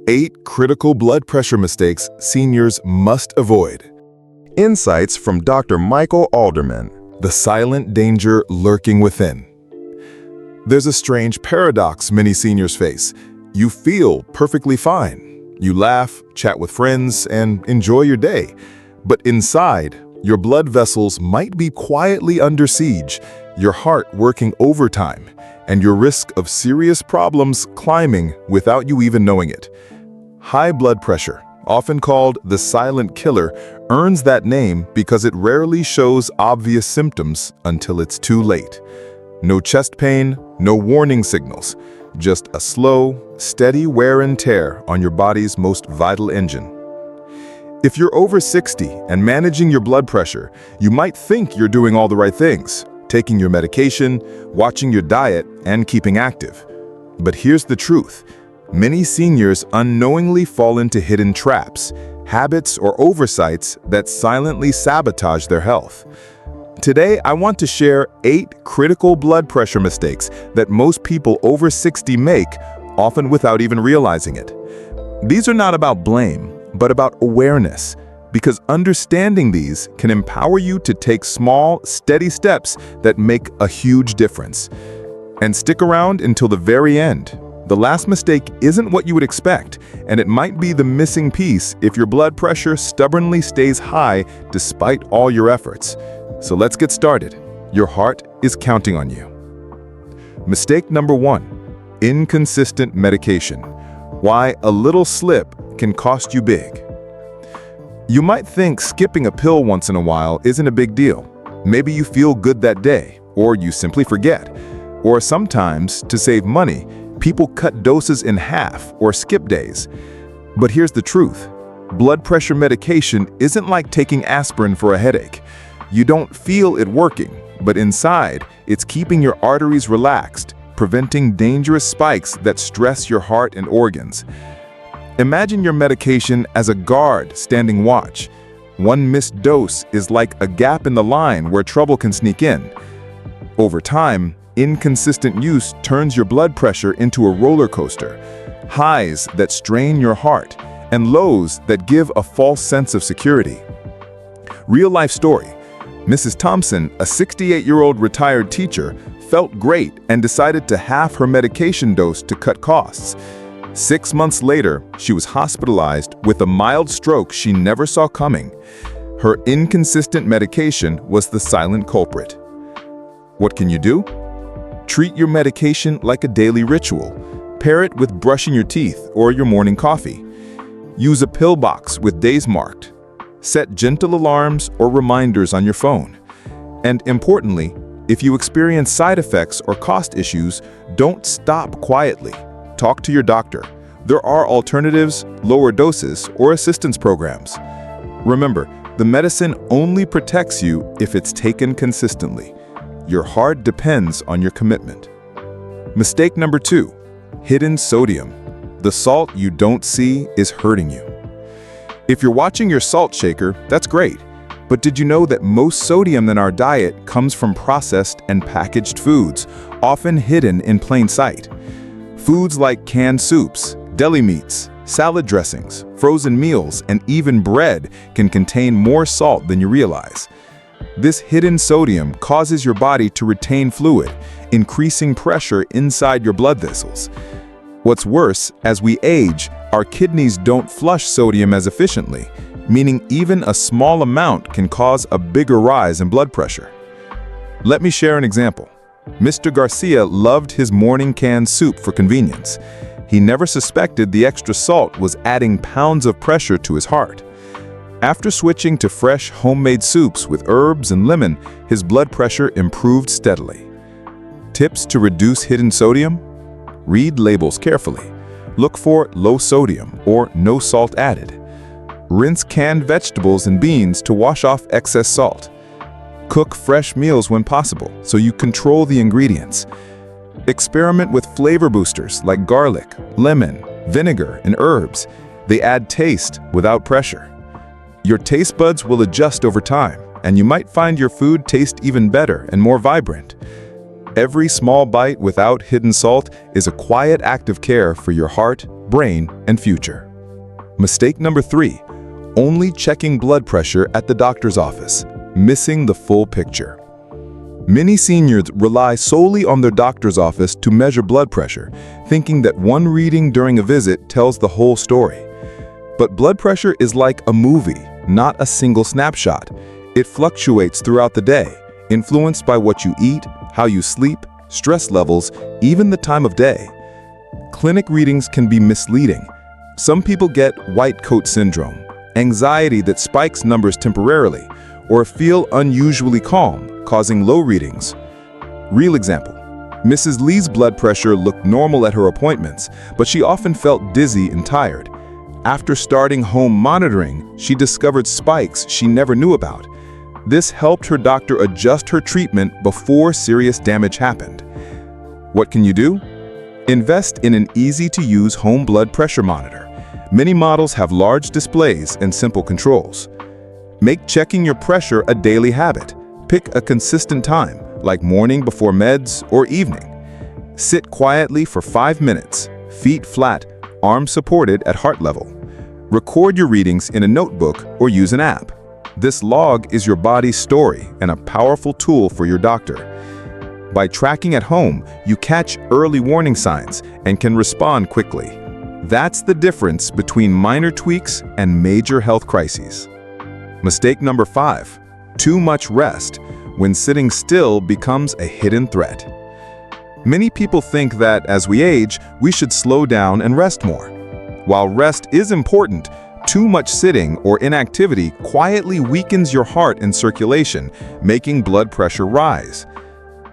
8 critical blood pressure mistakes seniors must avoid. Insights from Dr. Michael Alderman. The silent danger lurking within. There's a strange paradox many seniors face. You feel perfectly fine. You laugh, chat with friends, and enjoy your day. But inside, your blood vessels might be quietly under siege, your heart working overtime, and your risk of serious problems climbing without you even knowing it. High blood pressure, often called the silent killer, earns that name because it rarely shows obvious symptoms until it's too late. No chest pain, no warning signals, just a slow, steady wear and tear on your body's most vital engine. If you're over 60 and managing your blood pressure, you might think you're doing all the right things, taking your medication, watching your diet, and keeping active. But here's the truth. Many seniors unknowingly fall into hidden traps, habits or oversights that silently sabotage their health. Today, I want to share 8 critical blood pressure mistakes that most people over 60 make, often without even realizing it. These are not about blame, but about awareness, because understanding these can empower you to take small, steady steps that make a huge difference. And stick around until the very end. The last mistake isn't what you would expect, and it might be the missing piece if your blood pressure stubbornly stays high despite all your efforts. So let's get started. Your heart is counting on you. Mistake number 1, inconsistent medication. Why a little slip can cost you big. You might think skipping a pill once in a while isn't a big deal. Maybe you feel good that day, or you simply forget. Or sometimes, to save money, people cut doses in half or skip days. But here's the truth. Blood pressure medication isn't like taking aspirin for a headache. You don't feel it working, but inside, it's keeping your arteries relaxed, preventing dangerous spikes that stress your heart and organs. Imagine your medication as a guard standing watch. One missed dose is like a gap in the line where trouble can sneak in. Over time, inconsistent use turns your blood pressure into a roller coaster. Highs that strain your heart, and lows that give a false sense of security. Real-life story. Mrs. Thompson, a 68-year-old retired teacher, felt great and decided to halve her medication dose to cut costs. 6 months later, she was hospitalized with a mild stroke she never saw coming. Her inconsistent medication was the silent culprit. What can you do? Treat your medication like a daily ritual. Pair it with brushing your teeth or your morning coffee. Use a pill box with days marked. Set gentle alarms or reminders on your phone. And importantly, if you experience side effects or cost issues, don't stop quietly. Talk to your doctor. There are alternatives, lower doses, or assistance programs. Remember, the medicine only protects you if it's taken consistently. Your heart depends on your commitment. Mistake number 2, hidden sodium. The salt you don't see is hurting you. If you're watching your salt shaker, that's great. But did you know that most sodium in our diet comes from processed and packaged foods, often hidden in plain sight? Foods like canned soups, deli meats, salad dressings, frozen meals, and even bread can contain more salt than you realize. This hidden sodium causes your body to retain fluid, increasing pressure inside your blood vessels. What's worse, as we age, our kidneys don't flush sodium as efficiently, meaning even a small amount can cause a bigger rise in blood pressure. Let me share an example. Mr. Garcia loved his morning canned soup for convenience. He never suspected the extra salt was adding pounds of pressure to his heart. After switching to fresh homemade soups with herbs and lemon, his blood pressure improved steadily. Tips to reduce hidden sodium? Read labels carefully. Look for low sodium or no salt added. Rinse canned vegetables and beans to wash off excess salt. Cook fresh meals when possible so you control the ingredients. Experiment with flavor boosters like garlic, lemon, vinegar, and herbs. They add taste without pressure. Your taste buds will adjust over time, and you might find your food taste even better and more vibrant. Every small bite without hidden salt is a quiet act of care for your heart brain, and future. Mistake number 3, only checking blood pressure at the doctor's office, missing the full picture. Many seniors rely solely on their doctor's office to measure blood pressure, thinking that one reading during a visit tells the whole story. But blood pressure is like a movie, not a single snapshot. It fluctuates throughout the day, influenced by what you eat, how you sleep, stress levels, even the time of day. Clinic readings can be misleading. Some people get white coat syndrome, anxiety that spikes numbers temporarily, or feel unusually calm, causing low readings. Real example. Mrs. Lee's blood pressure looked normal at her appointments, but she often felt dizzy and tired. After starting home monitoring, she discovered spikes she never knew about. This helped her doctor adjust her treatment before serious damage happened. What can you do? Invest in an easy-to-use home blood pressure monitor. Many models have large displays and simple controls. Make checking your pressure a daily habit. Pick a consistent time, like morning before meds or evening. Sit quietly for 5 minutes, feet flat, arms supported at heart level. Record your readings in a notebook or use an app. This log is your body's story and a powerful tool for your doctor. By tracking at home, you catch early warning signs and can respond quickly. That's the difference between minor tweaks and major health crises. Mistake number 5. Too much rest when sitting still becomes a hidden threat. Many people think that as we age, we should slow down and rest more. While rest is important, too much sitting or inactivity quietly weakens your heart and circulation, making blood pressure rise.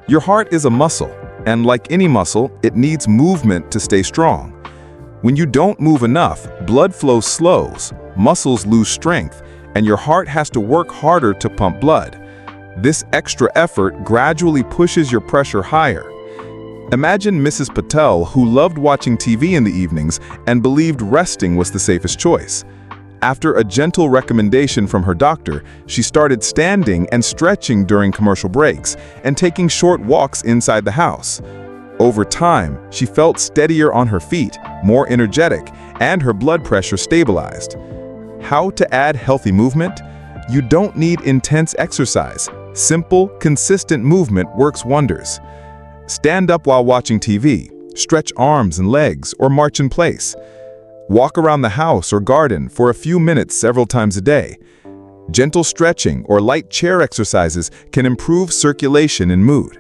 Your heart is a muscle, and like any muscle, it needs movement to stay strong. When you don't move enough, blood flow slows, muscles lose strength, and your heart has to work harder to pump blood. This extra effort gradually pushes your pressure higher. Imagine Mrs. Patel, who loved watching TV in the evenings and believed resting was the safest choice. After a gentle recommendation from her doctor, she started standing and stretching during commercial breaks and taking short walks inside the house. Over time, she felt steadier on her feet, more energetic, and her blood pressure stabilized. How to add healthy movement? You don't need intense exercise. Simple, consistent movement works wonders. Stand up while watching TV, stretch arms and legs, or march in place. Walk around the house or garden for a few minutes several times a day. Gentle stretching or light chair exercises can improve circulation and mood.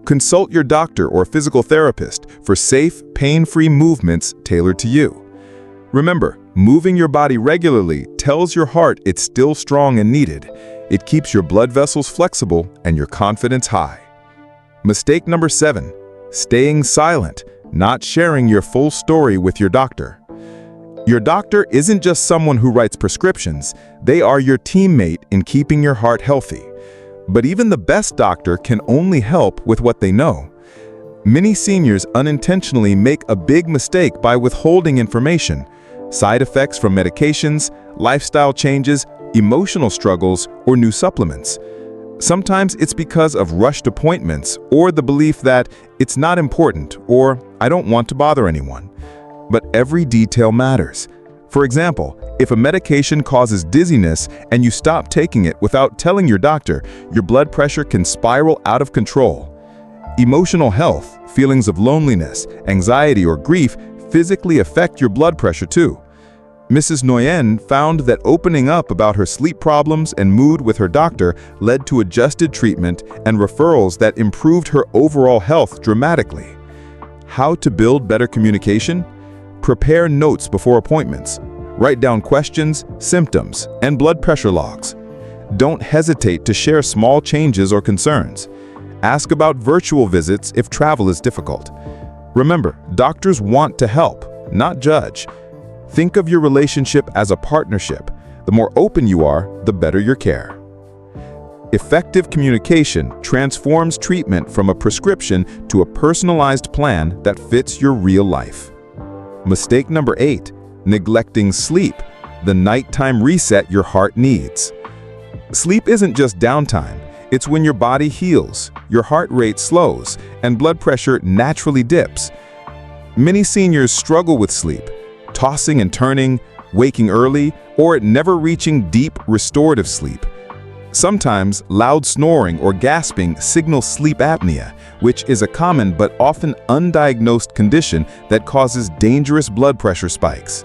Consult your doctor or physical therapist for safe, pain-free movements tailored to you. Remember, moving your body regularly tells your heart it's still strong and needed. It keeps your blood vessels flexible and your confidence high. Mistake number 7, staying silent, not sharing your full story with your doctor. Your doctor isn't just someone who writes prescriptions, they are your teammate in keeping your heart healthy. But even the best doctor can only help with what they know. Many seniors unintentionally make a big mistake by withholding information. Side effects from medications, lifestyle changes, emotional struggles, or new supplements. Sometimes it's because of rushed appointments or the belief that it's not important or I don't want to bother anyone. But every detail matters. For example, if a medication causes dizziness and you stop taking it without telling your doctor, your blood pressure can spiral out of control. Emotional health, feelings of loneliness, anxiety, or grief physically affect your blood pressure too. Mrs. Nguyen found that opening up about her sleep problems and mood with her doctor led to adjusted treatment and referrals that improved her overall health dramatically. How to build better communication? Prepare notes before appointments. Write down questions, symptoms, and blood pressure logs. Don't hesitate to share small changes or concerns. Ask about virtual visits if travel is difficult. Remember, doctors want to help, not judge. Think of your relationship as a partnership. The more open you are, the better your care. Effective communication transforms treatment from a prescription to a personalized plan that fits your real life. Mistake number 8, neglecting sleep, the nighttime reset your heart needs. Sleep isn't just downtime. It's when your body heals, your heart rate slows, and blood pressure naturally dips. Many seniors struggle with sleep, tossing and turning, waking early, or never reaching deep, restorative sleep. Sometimes loud snoring or gasping signals sleep apnea, which is a common but often undiagnosed condition that causes dangerous blood pressure spikes.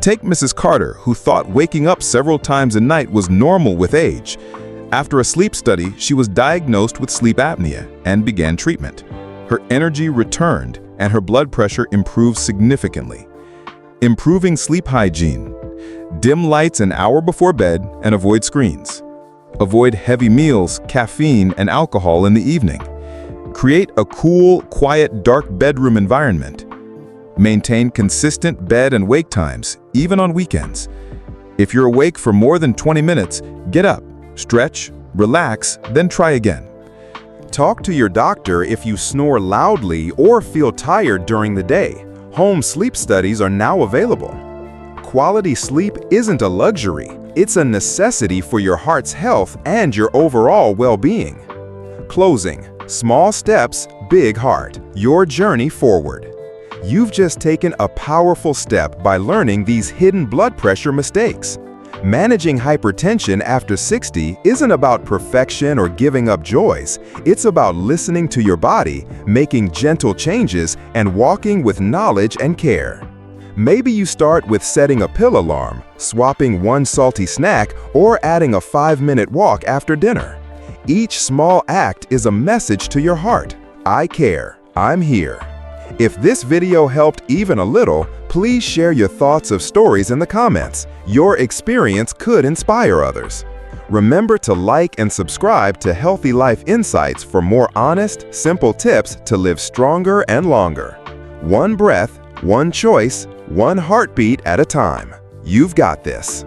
Take Mrs. Carter, who thought waking up several times a night was normal with age. After a sleep study, she was diagnosed with sleep apnea and began treatment. Her energy returned and her blood pressure improved significantly. Improving sleep hygiene. Dim lights an hour before bed and avoid screens. Avoid heavy meals, caffeine, and alcohol in the evening. Create a cool, quiet, dark bedroom environment. Maintain consistent bed and wake times, even on weekends. If you're awake for more than 20 minutes, get up, stretch, relax, then try again. Talk to your doctor if you snore loudly or feel tired during the day. Home sleep studies are now available. Quality sleep isn't a luxury, it's a necessity for your heart's health and your overall well-being. Closing. Small steps, big heart. Your journey forward. You've just taken a powerful step by learning these hidden blood pressure mistakes. Managing hypertension after 60 isn't about perfection or giving up joys. It's about listening to your body, making gentle changes, and walking with knowledge and care. Maybe you start with setting a pill alarm, swapping one salty snack, or adding a 5-minute walk after dinner. Each small act is a message to your heart. I care. I'm here. If this video helped even a little, please share your thoughts of stories in the comments. Your experience could inspire others. Remember to like and subscribe to Healthy Life Insights for more honest, simple tips to live stronger and longer. One breath, one choice, one heartbeat at a time. You've got this.